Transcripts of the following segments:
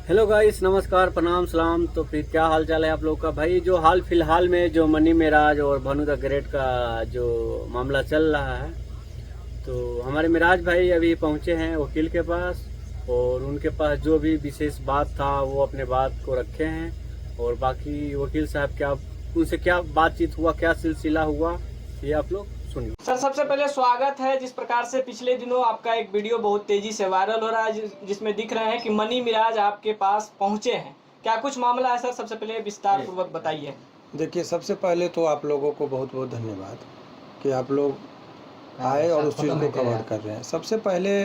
Hello guys, नमस्कार, प्रणाम, सलाम। तो फिर क्या हाल चाल है आप लोग का। भाई जो हाल फिलहाल में जो मनी मेराज और भानु द ग्रेट का जो मामला चल रहा है, तो हमारे मेराज भाई अभी पहुंचे हैं वकील के पास और उनके पास जो भी विशेष बात था वो अपने बात को रखे हैं। और बाकी वकील साहब क्या उनसे क्या बातचीत हुआ, क्या सिलसिला हुआ, ये आप लोग सुनिए। सर, सबसे पहले स्वागत है। जिस प्रकार से पिछले दिनों आपका एक वीडियो बहुत तेजी से वायरल हो रहा है जिसमें दिख रहे हैं कि मनी मिराज आपके पास पहुंचे हैं, क्या कुछ मामला है सर? सबसे पहले विस्तार पूर्वक बताइए। देखिए, सबसे पहले तो आप लोगों को बहुत बहुत धन्यवाद कि आप लोग आए और उस चीज़ को कवर कर रहे हैं। सबसे पहले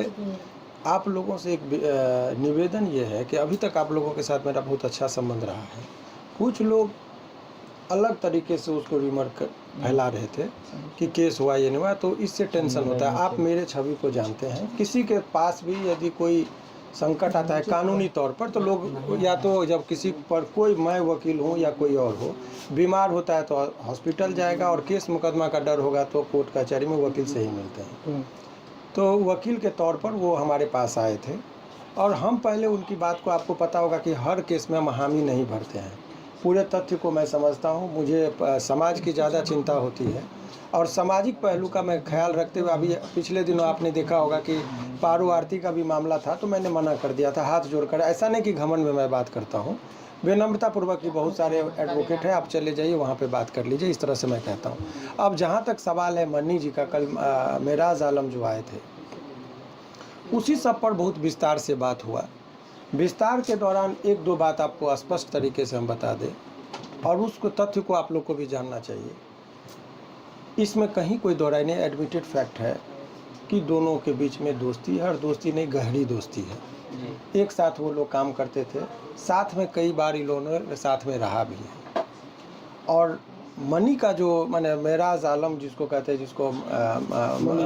आप लोगों से एक निवेदन ये है कि अभी तक आप लोगों के साथ मेरा बहुत अच्छा संबंध रहा है। कुछ लोग अलग तरीके से उसको रिमर्क फैला रहे थे कि केस हुआ ये नहीं हुआ, तो इससे टेंशन होता है। आप मेरे छवि को जानते हैं, किसी के पास भी यदि कोई संकट आता है कानूनी तौर पर, तो लोग या तो जब किसी पर कोई, मैं वकील हूँ या कोई और हो, बीमार होता है तो हॉस्पिटल जाएगा, और केस मुकदमा का डर होगा तो कोर्ट कचहरी में वकील से ही मिलते हैं। तो वकील के तौर पर वो हमारे पास आए थे और हम पहले उनकी बात को, आपको पता होगा कि हर केस में हम हामी नहीं भरते हैं। पूरे तथ्य को मैं समझता हूँ, मुझे समाज की ज़्यादा चिंता होती है और सामाजिक पहलू का मैं ख्याल रखते हुए, अभी पिछले दिनों आपने देखा होगा कि पारू आरती का भी मामला था, तो मैंने मना कर दिया था हाथ जोड़कर। ऐसा नहीं कि घमंड में मैं बात करता हूँ, विनम्रतापूर्वक की बहुत सारे एडवोकेट हैं, आप चले जाइए वहाँ पे बात कर लीजिए, इस तरह से मैं कहता हूँ। अब जहाँ तक सवाल है मन्नी जी का, कल मेराज आलम जो आए थे, उसी सब पर बहुत विस्तार से बात हुआ। विस्तार के दौरान एक दो बात आपको स्पष्ट तरीके से हम बता दें और उसको तथ्य को आप लोग को भी जानना चाहिए। इसमें कहीं कोई दो राय नहीं, एडमिटेड फैक्ट है कि दोनों के बीच में दोस्ती है, और दोस्ती नहीं गहरी दोस्ती है। एक साथ वो लोग काम करते थे, साथ में कई बार इन लोगों ने साथ में रहा भी है। और मनी का जो माने मेराज आलम जिसको कहते हैं, जिसको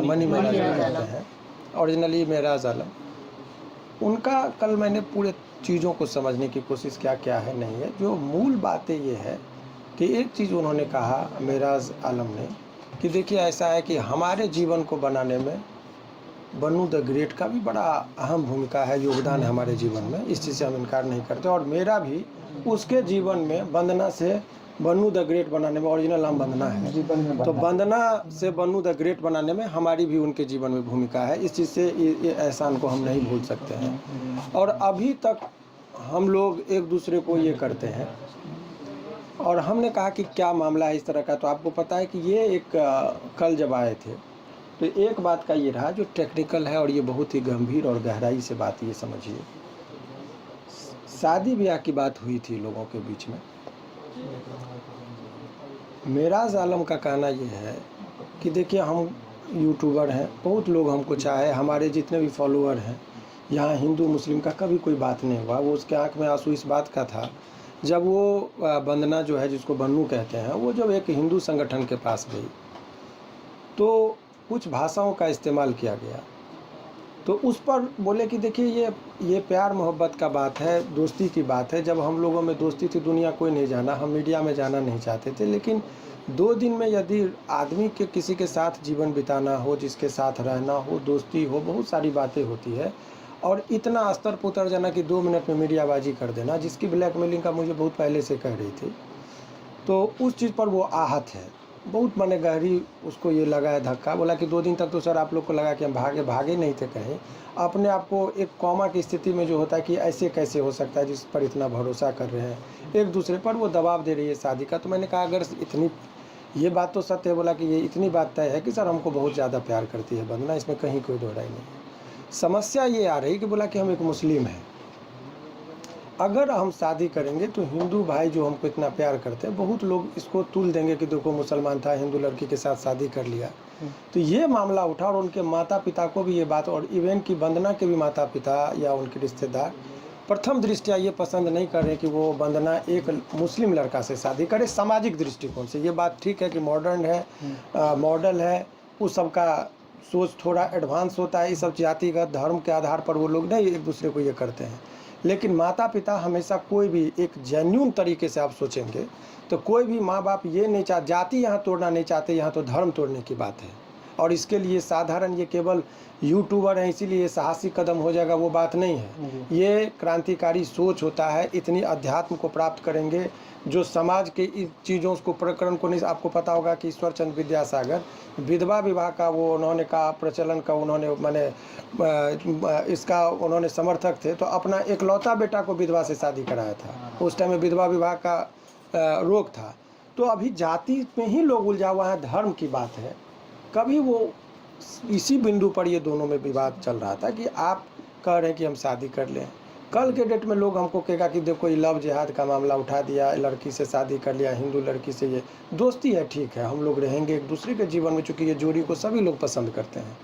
मनी मेराज कहते हैं, ओरिजिनली मेराज आलम, उनका कल मैंने पूरे चीज़ों को समझने की कोशिश क्या है नहीं है। जो मूल बातें ये है कि एक चीज़ उन्होंने कहा मेराज आलम ने कि देखिए ऐसा है कि हमारे जीवन को बनाने में बन्नू द ग्रेट का भी बड़ा अहम भूमिका है, योगदान है हमारे जीवन में, इस चीज़ से हम इनकार नहीं करते। और मेरा भी उसके जीवन में वंदना से बन्नू द ग्रेट बनाने में, ओरिजिनल नाम वंदना है, तो वंदना से बन्नू द ग्रेट बनाने में हमारी भी उनके जीवन में भूमिका है। इस चीज़ से ये एहसान को हम नहीं भूल सकते हैं। और अभी तक हम लोग एक दूसरे को ये करते हैं। और हमने कहा कि क्या मामला है इस तरह का, तो आपको पता है कि ये एक कल जब आए थे तो एक बात का ये रहा जो टेक्निकल है, और ये बहुत ही गंभीर और गहराई से बात, ये समझिए। शादी ब्याह की बात हुई थी लोगों के बीच में। मेराज आलम का कहना ये है कि देखिए हम यूट्यूबर हैं, बहुत लोग हमको चाहे, हमारे जितने भी फॉलोअर हैं, यहाँ हिंदू मुस्लिम का कभी कोई बात नहीं हुआ। वो उसके आंख में आंसू इस बात का था जब वो वंदना जो है, जिसको बन्नू कहते हैं, वो जब एक हिंदू संगठन के पास गई तो कुछ भाषाओं का इस्तेमाल किया गया, तो उस पर बोले कि देखिए ये प्यार मोहब्बत का बात है, दोस्ती की बात है। जब हम लोगों में दोस्ती थी, दुनिया कोई नहीं जाना, हम मीडिया में जाना नहीं चाहते थे, लेकिन 2 दिन में यदि आदमी के किसी के साथ जीवन बिताना हो, जिसके साथ रहना हो, दोस्ती हो, बहुत सारी बातें होती है। और इतना स्तर पर उतर जाना कि 2 मिनट में मीडियाबाजी कर देना, जिसकी ब्लैकमेलिंग का मुझे बहुत पहले से कह रही थी, तो उस चीज़ पर वो आहत है, बहुत माने गहरी उसको ये लगा है धक्का। बोला कि 2 दिन तक तो सर आप लोग को लगा कि हम भागे नहीं थे कहीं, अपने आप को एक कॉमा की स्थिति में जो होता है कि ऐसे कैसे हो सकता है, जिस पर इतना भरोसा कर रहे हैं एक दूसरे पर, वो दबाव दे रही है शादी का। तो मैंने कहा अगर इतनी, ये बात तो सत्य है। बोला कि ये इतनी बात तय है कि सर हमको बहुत ज़्यादा प्यार करती है वंदना, इसमें कहीं कोई दो राय नहीं है। समस्या ये आ रही कि बोला कि हम एक मुस्लिम हैं, अगर हम शादी करेंगे तो हिंदू भाई जो हमको इतना प्यार करते हैं, बहुत लोग इसको तुल देंगे कि देखो मुसलमान था, हिंदू लड़की के साथ शादी कर लिया। तो ये मामला उठा और उनके माता पिता को भी ये बात, और इवन की वंदना के भी माता पिता या उनके रिश्तेदार प्रथम दृष्टया ये पसंद नहीं कर रहे कि वो वंदना एक मुस्लिम लड़का से शादी करे। सामाजिक दृष्टिकोण से ये बात ठीक है कि मॉडर्न है, मॉडल है, उस सबका सोच थोड़ा एडवांस होता है, इस सब जातिगत धर्म के आधार पर वो लोग नहीं एक दूसरे को ये करते हैं। लेकिन माता पिता हमेशा, कोई भी एक जेन्यून तरीके से आप सोचेंगे तो कोई भी माँ बाप ये नहीं चाहते, जाति यहाँ तोड़ना नहीं चाहते, यहाँ तो धर्म तोड़ने की बात है। और इसके लिए साधारण ये केवल यूट्यूबर हैं इसीलिए ये साहसी कदम हो जाएगा, वो बात नहीं है। ये क्रांतिकारी सोच होता है, इतनी अध्यात्म को प्राप्त करेंगे जो समाज के इन चीज़ों को प्रकरण को नहीं। आपको पता होगा कि ईश्वर चंद्र विद्यासागर विधवा विवाह का वो उन्होंने कहा प्रचलन का उन्होंने माने इसका उन्होंने समर्थक थे, तो अपना एकलौता बेटा को विधवा से शादी कराया था। उस टाइम में विधवा विवाह का रोक था। तो अभी जाति में ही लोग उलझा हुआ है, धर्म की बात है। कभी वो इसी बिंदु पर ये दोनों में विवाद चल रहा था कि आप कह रहे हैं कि हम शादी कर लें, कल के डेट में लोग हमको कहेगा कि देखो ये लव जिहाद का मामला उठा दिया, लड़की से शादी कर लिया, हिंदू लड़की से, ये दोस्ती है, ठीक है, हम लोग रहेंगे एक दूसरे के जीवन में, चूँकि ये जोड़ी को सभी लोग पसंद करते हैं।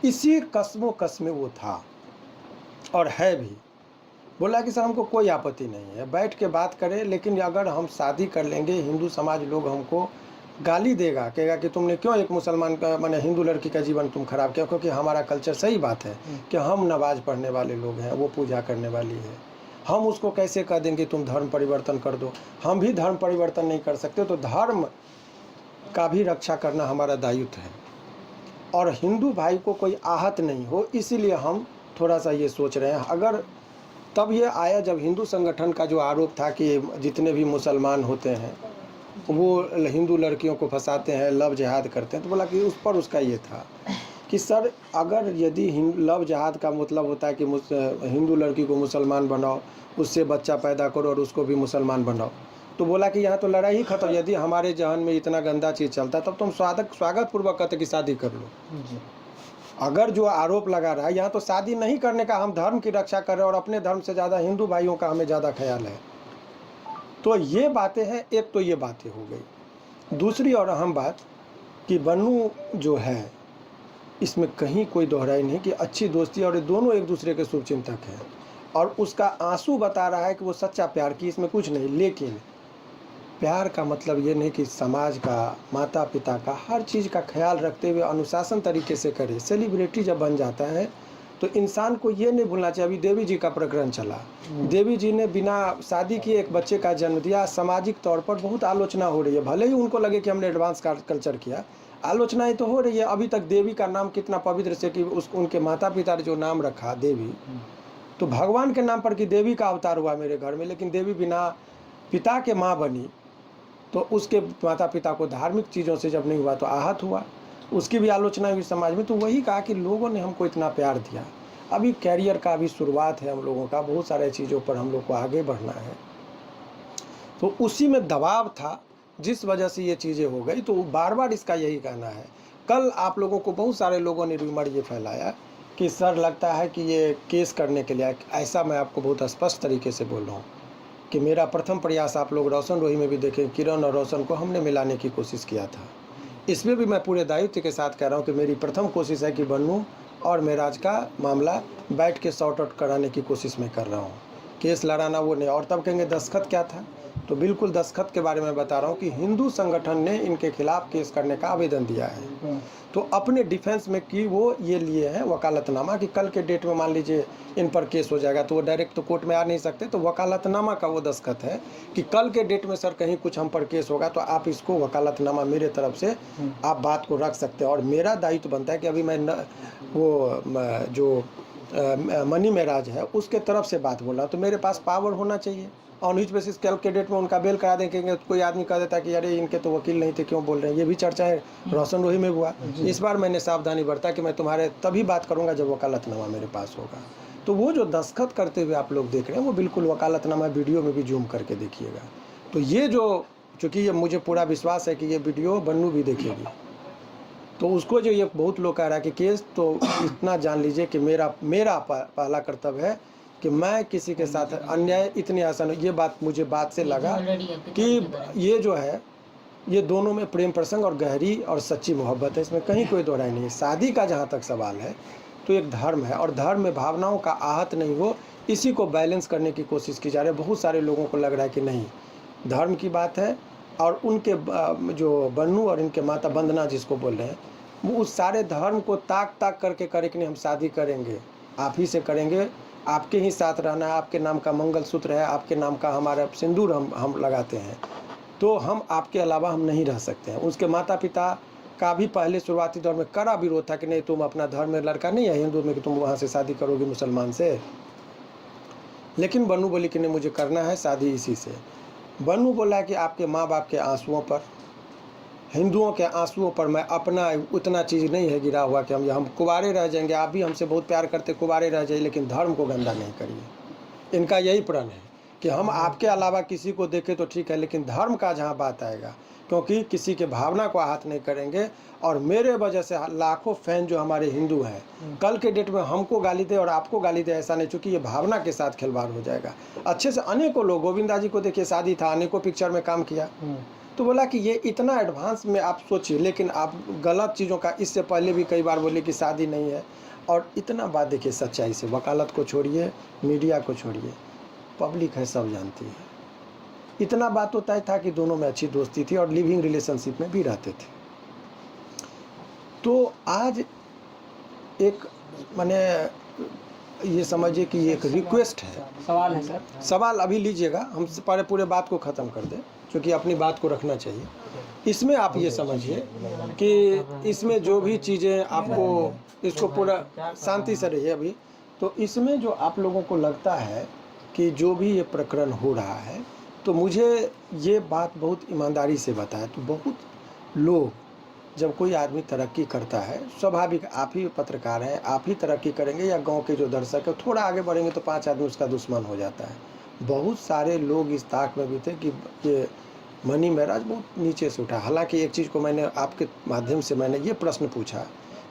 इसी कस्मों कस में वो था और है भी। बोला कि सर हमको कोई आपत्ति नहीं है, बैठ के बात करें, लेकिन अगर हम शादी कर लेंगे हिंदू समाज लोग हमको गाली देगा, कहेगा कि तुमने क्यों एक मुसलमान का माने हिंदू लड़की का जीवन तुम खराब किया, क्योंकि हमारा कल्चर सही बात है कि हम नमाज पढ़ने वाले लोग हैं, वो पूजा करने वाली है। हम उसको कैसे कह देंगे तुम धर्म परिवर्तन कर दो, हम भी धर्म परिवर्तन नहीं कर सकते। तो धर्म का भी रक्षा करना हमारा दायित्व है और हिंदू भाई को कोई आहत नहीं हो, इसीलिए हम थोड़ा सा ये सोच रहे हैं। अगर तब ये आया जब हिंदू संगठन का जो आरोप था कि जितने भी मुसलमान होते हैं वो हिंदू लड़कियों को फंसाते हैं, लव जिहाद करते हैं, तो बोला कि उस पर उसका ये था कि सर अगर यदि लव जिहाद का मतलब होता है कि हिंदू लड़की को मुसलमान बनाओ, उससे बच्चा पैदा करो और उसको भी मुसलमान बनाओ, तो बोला कि यहाँ तो लड़ाई ही खत्म। यदि हमारे जहन में इतना गंदा चीज़ चलता तब तुम स्वागत पूर्वक कहते कि शादी कर लो। अगर जो आरोप लगा रहा है यहाँ तो शादी नहीं करने का, हम धर्म की रक्षा कर रहे हैं और अपने धर्म से ज़्यादा हिंदू भाइयों का हमें ज़्यादा ख्याल है। तो ये बातें हैं, एक तो ये बातें हो गई। दूसरी और अहम बात कि बन्नू जो है इसमें कहीं कोई दोहराई नहीं कि अच्छी दोस्ती और ये दोनों एक दूसरे के शुभचिंतक हैं और उसका आंसू बता रहा है कि वो सच्चा प्यार की, इसमें कुछ नहीं। लेकिन प्यार का मतलब ये नहीं कि समाज का, माता पिता का, हर चीज़ का ख्याल रखते हुए अनुशासन तरीके से करे। सेलिब्रिटी जब बन जाता है तो इंसान को ये नहीं भूलना चाहिए। अभी देवी जी का प्रकरण चला, देवी जी ने बिना शादी किए एक बच्चे का जन्म दिया, सामाजिक तौर पर बहुत आलोचना हो रही है। भले ही उनको लगे कि हमने एडवांस कल्चर किया, आलोचनाएं तो हो रही है। अभी तक देवी का नाम कितना पवित्र से कि उनके माता पिता ने जो नाम रखा देवी, तो भगवान के नाम पर कि देवी का अवतार हुआ मेरे घर में, लेकिन देवी बिना पिता के माँ बनी तो उसके माता पिता को धार्मिक चीज़ों से जब नहीं हुआ तो आहत हुआ, उसकी भी आलोचना हुई समाज में। तो वही कहा कि लोगों ने हमको इतना प्यार दिया। अभी कैरियर का भी शुरुआत है हम लोगों का, बहुत सारे चीज़ों पर हम लोग को आगे बढ़ना है, तो उसी में दबाव था जिस वजह से ये चीज़ें हो गई। तो बार बार इसका यही कहना है। कल आप लोगों को बहुत सारे लोगों ने रूमर ये फैलाया कि सर लगता है कि ये केस करने के लिए, ऐसा मैं आपको बहुत स्पष्ट तरीके से बोल रहा हूँ कि मेरा प्रथम प्रयास आप लोग रोशन रोही में भी देखें, किरण और रोशन को हमने मिलाने की कोशिश किया था। इसमें भी मैं पूरे दायित्व के साथ कह रहा हूँ कि मेरी प्रथम कोशिश है कि बन्नू और मेराज का मामला बैठ के सॉर्ट आउट कराने की कोशिश मैं कर रहा हूँ। केस लड़ाना वो नहीं। और तब कहेंगे दस्तखत क्या था, तो बिल्कुल दस्तखत के बारे में बता रहा हूँ कि हिंदू संगठन ने इनके खिलाफ केस करने का आवेदन दिया है। तो अपने डिफेंस में कि वो ये लिए हैं वकालतनामा कि कल के डेट में मान लीजिए इन पर केस हो जाएगा तो वो डायरेक्ट तो कोर्ट में आ नहीं सकते, तो वकालतनामा का वो दस्तखत है कि कल के डेट में सर कहीं कुछ हम पर केस होगा तो आप इसको वकालतनामा मेरे तरफ से आप बात को रख सकते हैं। और मेरा दायित्व बनता है कि अभी मैं जो मनी मेराज है उसके तरफ से बात बोल रहा हूँ, तो मेरे पास पावर होना चाहिए। ऑन विच बेसिस कल के डेट में उनका बेल करा देंगे, कोई आदमी कह देता कि अरे इनके तो वकील नहीं थे क्यों बोल रहे हैं। ये भी चर्चा है रोशन रोही में हुआ। इस बार मैंने सावधानी बरता कि मैं तुम्हारे तभी बात करूंगा जब वकालतनामा मेरे पास होगा। तो वो जो दस्तखत करते हुए आप लोग देख रहे हैं वो बिल्कुल वकालतनामा, वीडियो में भी जूम करके देखिएगा। तो ये जो, चूँकि ये मुझे पूरा विश्वास है कि ये वीडियो बन्नू भी देखेगी, तो उसको जो ये बहुत लोग कह रहा है कि केस, तो इतना जान लीजिए कि मेरा पहला कर्तव्य है कि मैं किसी के साथ अन्याय इतनी आसान, ये बात मुझे बात से लगा कि ये जो है ये दोनों में प्रेम प्रसंग और गहरी और सच्ची मोहब्बत है, इसमें कहीं कोई दोहराई नहीं है। शादी का जहाँ तक सवाल है तो एक धर्म है और धर्म में भावनाओं का आहत नहीं हो, इसी को बैलेंस करने की कोशिश की जा रही है। बहुत सारे लोगों को लग रहा है कि नहीं, धर्म की बात है और उनके जो बन्नू और इनके माता वंदना जिसको बोल रहे हैं वो उस सारे धर्म को ताक करके करे कि नहीं हम शादी करेंगे, आप ही से करेंगे, आपके ही साथ रहना है, आपके नाम का मंगलसूत्र है, आपके नाम का हमारा सिंदूर हम लगाते हैं, तो हम आपके अलावा हम नहीं रह सकते हैं। उसके माता पिता का भी पहले शुरुआती दौर में कड़ा विरोध था कि नहीं, तुम अपना धर्म में लड़का नहीं है हिंदू में कि तुम वहाँ से शादी करोगे मुसलमान से। लेकिन बन्नू बोली कि नहीं, मुझे करना है शादी इसी से। बन्नू बोला कि आपके माँ बाप के आंसुओं पर, हिंदुओं के आंसुओं पर मैं अपना उतना चीज़ नहीं है गिरा हुआ कि हम कुंवारे रह जाएंगे। आप भी हमसे बहुत प्यार करते, कुंवारे रह जाइए, लेकिन धर्म को गंदा नहीं करिए। इनका यही प्रण है कि हम आपके अलावा किसी को देखें तो ठीक है, लेकिन धर्म का जहाँ बात आएगा, क्योंकि किसी के भावना को आहत नहीं करेंगे। और मेरे वजह से लाखों फैन जो हमारे हिंदू हैं, कल के डेट में हमको गाली दे और आपको गाली दे, ऐसा नहीं, चूँकि ये भावना के साथ खिलवाड़ हो जाएगा। अच्छे से अनेकों लोग, गोविंदा जी को देखिए, शादी था, अनेकों पिक्चर में काम किया, तो बोला कि ये इतना एडवांस में आप सोचिए। लेकिन आप गलत चीज़ों का, इससे पहले भी कई बार बोले कि शादी नहीं है। और इतना बात देखिए सच्चाई से, वकालत को छोड़िए, मीडिया को छोड़िए, पब्लिक है, सब जानती है। इतना बात तो तय था कि दोनों में अच्छी दोस्ती थी और लिविंग रिलेशनशिप में भी रहते थे। तो आज एक माने ये समझिए कि ये एक रिक्वेस्ट है। सवाल है सर, सवाल अभी लीजिएगा, हम पूरे बात को ख़त्म कर दें, क्योंकि अपनी बात को रखना चाहिए। इसमें आप ये समझिए कि इसमें जो भी चीज़ें आपको, इसको पूरा शांति से रहिए अभी। तो इसमें जो आप लोगों को लगता है कि जो भी ये प्रकरण हो रहा है, तो मुझे ये बात बहुत ईमानदारी से बताया। तो बहुत लोग, जब कोई आदमी तरक्की करता है, स्वाभाविक आप ही पत्रकार हैं, आप ही तरक्की करेंगे या गांव के जो दर्शक है, थोड़ा आगे बढ़ेंगे तो 5 आदमी उसका दुश्मन हो जाता है। बहुत सारे लोग इस ताक में भी थे कि ये मनी महराज बहुत नीचे से उठा। हालांकि एक चीज़ को मैंने आपके माध्यम से मैंने ये प्रश्न पूछा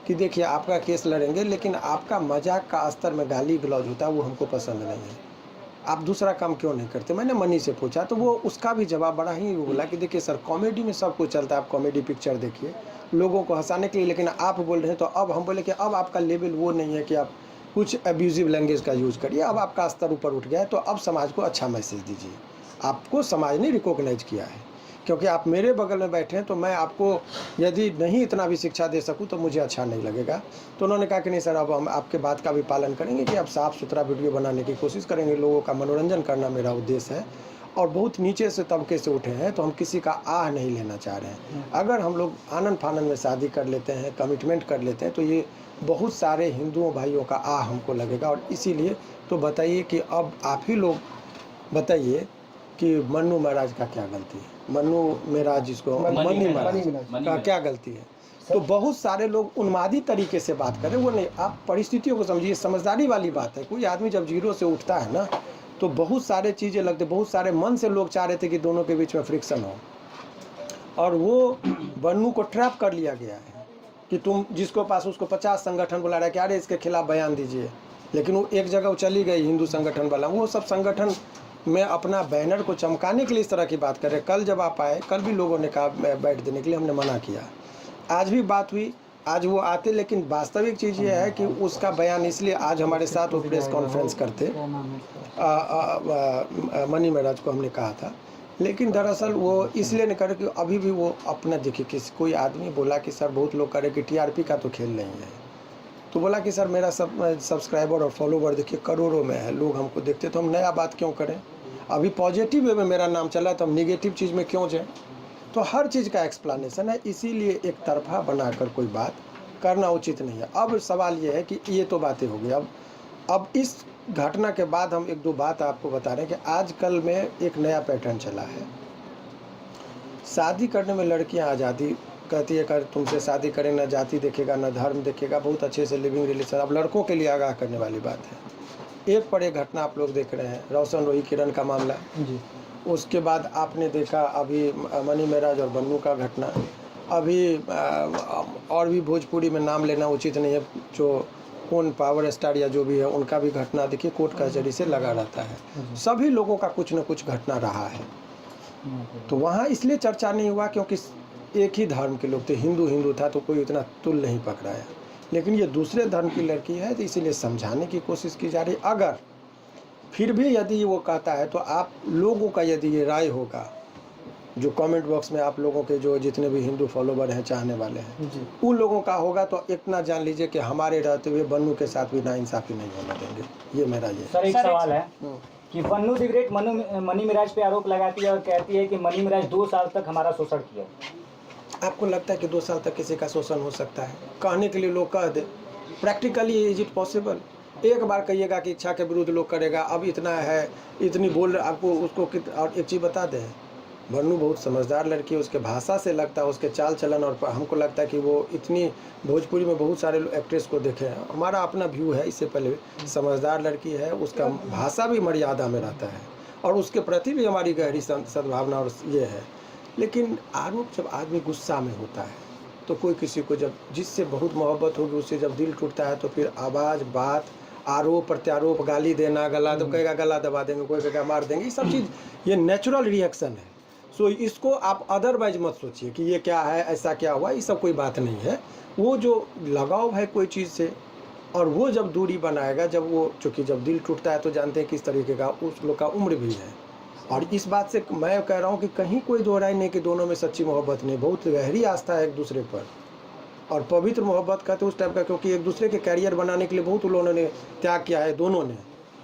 कि देखिए, आपका केस लड़ेंगे, लेकिन आपका मजाक का स्तर में गाली गलौज होता है, वो हमको पसंद नहीं है। आप दूसरा काम क्यों नहीं करते, मैंने मनी से पूछा। तो वो उसका भी जवाब बड़ा ही बोला कि देखिए सर, कॉमेडी में सब कुछ चलता है, आप कॉमेडी पिक्चर देखिए लोगों को हंसाने के लिए, लेकिन आप बोल रहे हैं। तो अब हम बोले कि अब आपका लेवल वो नहीं है कि आप कुछ अब्यूजिव लैंग्वेज का यूज़ करिए। अब आपका स्तर ऊपर उठ गया है, तो अब समाज को अच्छा मैसेज दीजिए। आपको समाज ने रिकॉग्नाइज किया है, क्योंकि आप मेरे बगल में बैठे हैं, तो मैं आपको यदि नहीं इतना भी शिक्षा दे सकूं तो मुझे अच्छा नहीं लगेगा। तो उन्होंने कहा कि नहीं सर, अब हम आपके बात का भी पालन करेंगे कि अब साफ़ सुथरा वीडियो बनाने की कोशिश करेंगे, लोगों का मनोरंजन करना मेरा उद्देश्य है। और बहुत नीचे से तबके से उठे हैं, तो हम किसी का आह नहीं लेना चाह रहे हैं। अगर हम लोग आनंद फानंद में शादी कर लेते हैं, कमिटमेंट कर लेते हैं, तो ये बहुत सारे हिंदुओं भाइयों का आह हमको लगेगा। और इसीलिए तो बताइए कि अब आप ही लोग बताइए कि मन्नू महाराज का क्या गलती है, मन्नू महाराज जिसको मनी महाराज का क्या गलती है। तो बहुत सारे लोग उन्मादी तरीके से बात करें, वो नहीं, आप परिस्थितियों को समझिए, समझदारी वाली बात है। कोई आदमी जब जीरो से उठता है ना, तो बहुत सारे चीज़ें लगते, बहुत सारे मन से लोग चाह रहे थे कि दोनों के बीच में फ्रिक्शन हो, और वो बन्नू को ट्रैप कर लिया गया है कि तुम जिसको पास उसको 50 संगठन बुला रहा है कि अरे इसके खिलाफ बयान दीजिए। लेकिन वो एक जगह चली गई हिंदू संगठन वाला, वो सब संगठन में अपना बैनर को चमकाने के लिए इस तरह की बात कर रहे। कल जब आप आए, कल भी लोगों ने कहा बैठ देने के लिए, हमने मना किया। आज भी बात हुई, आज वो आते, लेकिन वास्तविक चीज़ ये है कि उसका बयान इसलिए आज हमारे साथ वो प्रेस कॉन्फ्रेंस करते, मनी महाराज को हमने कहा था, लेकिन दरअसल वो इसलिए नहीं करे कि अभी भी वो अपना देखिए, किसी कोई आदमी बोला कि सर बहुत लोग करे कि टीआरपी का तो खेल नहीं है, तो बोला कि सर मेरा सब्सक्राइबर और फॉलोवर देखिए करोड़ों में है, लोग हमको देखते, तो हम नया बात क्यों करें। अभी पॉजिटिव वे में मेरा नाम चला है, तो हम निगेटिव चीज़ में क्यों जाएं। तो हर चीज़ का एक्सप्लेनेशन है, इसीलिए एक तरफा बनाकर कोई बात करना उचित नहीं है। अब सवाल ये है कि ये तो बातें हो गई, अब इस घटना के बाद हम 1-2 बात आपको बता रहे हैं कि आजकल में एक नया पैटर्न चला है। शादी करने में लड़कियां आज़ादी कहती है, कर तुमसे शादी करें, ना जाति देखेगा ना धर्म देखेगा, बहुत अच्छे से लिविंग रिलेशन। अब लड़कों के लिए आगाह करने वाली बात है। एक पर एक घटना आप लोग देख रहे हैं, रोशन रोही किरण का मामला जी, उसके बाद आपने देखा अभी मनी महराज और बन्नू का घटना, अभी और भी भोजपुरी में नाम लेना उचित नहीं है, जो कौन पावर स्टार या जो भी है उनका भी घटना देखिए कोर्ट कचहरी से लगा रहता है। सभी लोगों का कुछ न कुछ घटना रहा है। तो वहाँ इसलिए चर्चा नहीं हुआ क्योंकि एक ही धर्म के लोग थे, हिंदू था, तो कोई इतना तुल नहीं पकड़ाया। लेकिन ये दूसरे धर्म की लड़की है, तो इसीलिए समझाने की कोशिश की जा रही। अगर फिर भी यदि वो कहता है, तो आप लोगों का यदि ये राय होगा, जो कमेंट बॉक्स में आप लोगों के जो जितने भी हिंदू फॉलोवर हैं, चाहने वाले हैं, उन लोगों का होगा, तो इतना जान लीजिए कि हमारे रहते हुए बन्नू के साथ भी नाइंसाफ़ी नहीं होने देंगे। ये मेरा ये सर एक सवाल है कि बन्नू द ग्रेट मनी मिराज पे आरोप लगाती है और कहती है कि मनी मिराज 2 साल तक हमारा शोषण किया। आपको लगता है कि 2 साल तक किसी का शोषण हो सकता है? कहने के लिए लोग कह दे, प्रैक्टिकली इज इट पॉसिबल? एक बार कहिएगा कि इच्छा के विरुद्ध लोग करेगा, अब इतना है, इतनी बोल आपको उसको और एक चीज़ बता दें, बन्नू बहुत समझदार लड़की है, उसके भाषा से लगता है, उसके चाल चलन, और हमको लगता है कि वो इतनी भोजपुरी में बहुत सारे एक्ट्रेस को देखे हैं, हमारा अपना व्यू है, इससे पहले समझदार लड़की है, उसका भाषा भी मर्यादा में रहता है और उसके प्रति भी हमारी गहरी सद्भावना और ये है। लेकिन आरोप जब आदमी गुस्सा में होता है तो कोई किसी को जब जिससे बहुत मोहब्बत होगी उससे जब दिल टूटता है तो फिर आवाज़, बात, आरोप प्रत्यारोप, गाली देना, गला तो कहेगा गला दबा देंगे, कोई कहेगा मार देंगे, ये सब चीज़ ये नेचुरल रिएक्शन है। सो इसको आप अदरवाइज मत सोचिए कि ये क्या है, ऐसा क्या हुआ, ये सब कोई बात नहीं है। वो जो लगाव है कोई चीज़ से और वो जब दूरी बनाएगा, जब वो चूँकि जब दिल टूटता है तो जानते हैं किस तरीके का उस लोग का उम्र भी है। और इस बात से मैं कह रहा हूँ कि कहीं कोई दो राय नहीं कि दोनों में सच्ची मोहब्बत नहीं, बहुत गहरी आस्था है एक दूसरे पर और पवित्र मोहब्बत कहते उस टाइप का, क्योंकि एक दूसरे के कैरियर बनाने के लिए बहुत लोगों ने त्याग किया है दोनों ने।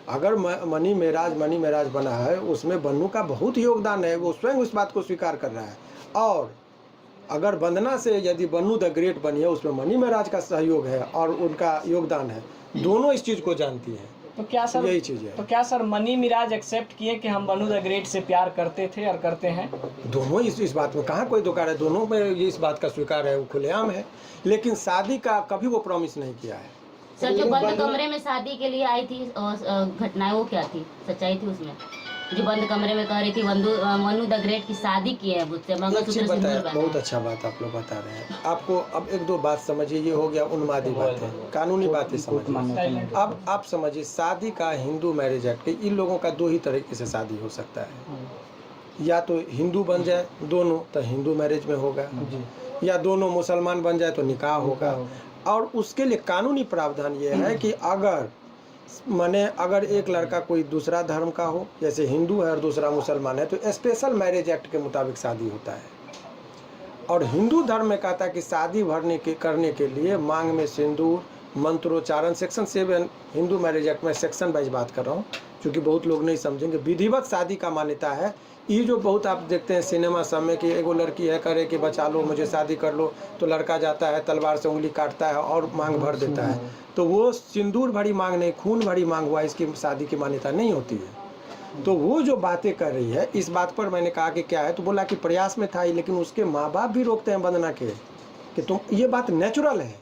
अगर मनी मेराज बना है उसमें बन्नू का बहुत योगदान है, वो स्वयं उस बात को स्वीकार कर रहा है। और अगर वंदना से यदि बन्नू द ग्रेट बनी है उसमें मनी मेराज का सहयोग है और उनका योगदान है, दोनों इस चीज़ को जानती हैं। तो क्या सर यही चीज़ है। तो क्या सर मनी मिराज एक्सेप्ट किए कि हम बन्नू द ग्रेट से प्यार करते थे और करते हैं? दोनों इस बात में कहाँ कोई दुकान है, दोनों में ये इस बात का स्वीकार है, वो खुलेआम है। लेकिन शादी का कभी वो प्रॉमिस नहीं किया है। सर जो बंद कमरे में शादी के लिए आई थी घटनाएं, वो क्या थी, सच्चाई थी उसमें? जो बंद कमरे में कह रही थी मन्नू द ग्रेट की शादी की है मुझसे, मंगलसूत्र सिंदूर बना। बहुत अच्छा बात आप लोग बता रहे हैं। आपको अब एक दो बात समझिए, ये हो गया उन्मादी बातें, कानूनी बातें समझिए। अब आप समझिए शादी का हिंदू मैरिज एक्ट, इन लोगों का दो ही तरीके से शादी हो सकता है, या तो हिंदू बन जाए दोनों तो हिंदू मैरिज में होगा, या दोनों मुसलमान बन जाए तो निकाह होगा। और उसके लिए कानूनी प्रावधान ये है कि अगर एक लड़का कोई दूसरा धर्म का हो, जैसे हिंदू है और दूसरा मुसलमान है, तो स्पेशल मैरिज एक्ट के मुताबिक शादी होता है। और हिंदू धर्म में कहता है कि शादी करने के लिए मांग में सिंदूर, मंत्रोच्चारण, सेक्शन 7 हिंदू मैरिज एक्ट में सेक्शन वाइज बात कर रहा हूँ क्योंकि बहुत लोग नहीं समझेंगे। विधिवत शादी का मान्यता है। ये जो बहुत आप देखते हैं सिनेमा सब में कि एगो लड़की है करे कि बचा लो मुझे शादी कर लो, तो लड़का जाता है तलवार से उंगली काटता है और मांग भर देता है, तो वो सिंदूर भरी मांग नहीं, खून भरी मांग हुआ, इसकी शादी की मान्यता नहीं होती है। तो वो जो बातें कर रही है, इस बात पर मैंने कहा कि क्या है, तो बोला कि प्रयास में था ही, लेकिन उसके माँ बाप भी रोकते हैं वंदना के कि तुम, ये बात नेचुरल है।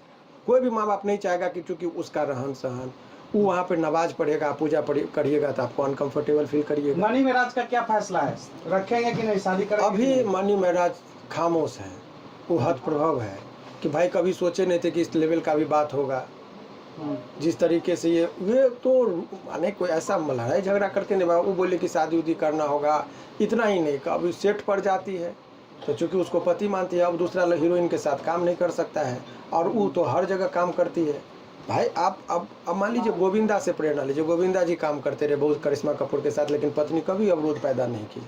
कोई भी माँ बाप नहीं चाहेगा कि चूँकि उसका रहन सहन, वो वहाँ पर नमाज पढ़ेगा, पूजा करिएगा तो आपको अनकंफर्टेबल फील करिएगा। मनी मेराज का क्या फैसला है, रखेंगे कि नहीं शादी करेंगे? अभी मनी मेराज खामोश है, वो हद प्रभाव है कि भाई कभी सोचे नहीं थे कि इस लेवल का भी बात होगा। जिस तरीके से ये तो माने कोई ऐसा लड़ाई झगड़ा करते नहीं, वो बोले कि शादी उदी करना होगा, इतना ही नहीं, कभी सेट पड़ जाती है तो चूँकि उसको पति मानती है, अब दूसरा हीरोइन के साथ काम नहीं कर सकता है और वो तो हर जगह काम करती है। भाई आप अब मान लीजिए गोविंदा से प्रेरणा लीजिए, गोविंदा जी काम करते रहे बहुत करिश्मा कपूर के साथ, लेकिन पत्नी कभी अवरोध पैदा नहीं की।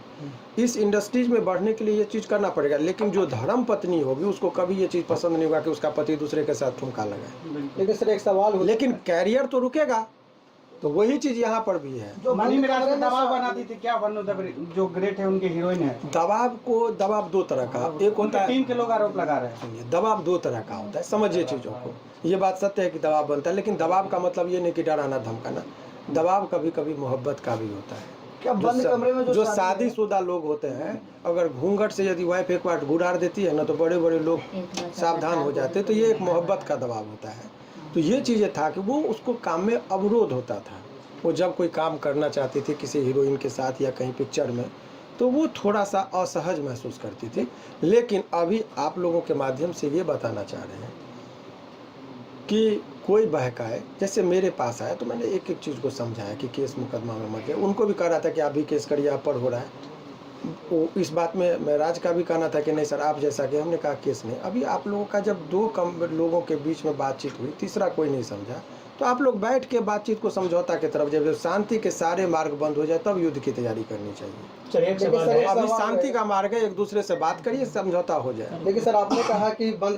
इस इंडस्ट्रीज में बढ़ने के लिए ये चीज़ करना पड़ेगा, लेकिन जो धर्म पत्नी होगी उसको कभी ये चीज़ पसंद नहीं होगा कि उसका पति दूसरे के साथ ठुमका लगाए। लेकिन सर एक सवाल हो, लेकिन कैरियर तो रुकेगा, तो वही चीज़ यहाँ पर भी है। जो मनी मेराज का दबाव बनाती थी, क्या बन्नू द ग्रेट जो ग्रेट है उनकी हीरोइन है? दबाव दो तरह का, एक होता है, टीम के लोग आरोप लगा रहे हैं। सुनिए, दबाव दो तरह का होता है, समझिए चीज़ों को। ये बात सत्य है कि दबाव बनता है, लेकिन दबाव का मतलब ये नहीं कि डराना धमकाना। दबाव कभी कभी मोहब्बत का भी होता है। क्या बंद कमरे में जो शादीशुदा लोग होते हैं, अगर घूंघट से यदि वाइफ एक बार गुरार देती है ना तो बड़े बड़े लोग सावधान हो जाते हैं, तो ये एक मोहब्बत का दबाव होता है। तो ये चीज़ें था कि वो उसको काम में अवरोध होता था। वो जब कोई काम करना चाहती थी किसी हीरोइन के साथ या कहीं पिक्चर में, तो वो थोड़ा सा असहज महसूस करती थी। लेकिन अभी आप लोगों के माध्यम से ये बताना चाह रहे हैं कि कोई बहकाए, जैसे मेरे पास आया तो मैंने एक एक चीज़ को समझाया कि केस मुकदमा में मत गए। उनको भी कह रहा था कि आप भी केस करिए, आप पर हो रहा है। वो इस बात में महराज का भी कहना था कि नहीं सर आप जैसा कि, हमने कहा केस नहीं। अभी आप लोगों का जब दो लोगों के बीच में बातचीत हुई, तीसरा कोई नहीं समझा, तो आप लोग बैठ के बातचीत को समझौता की तरफ, जब शांति के सारे मार्ग बंद हो जाए तब युद्ध की तैयारी करनी चाहिए। चलिए एक सवाल है। अभी शांति का मार्ग है, एक दूसरे से बात करिए, समझौता हो जाए। लेकिन सर आपने कहा कि बंद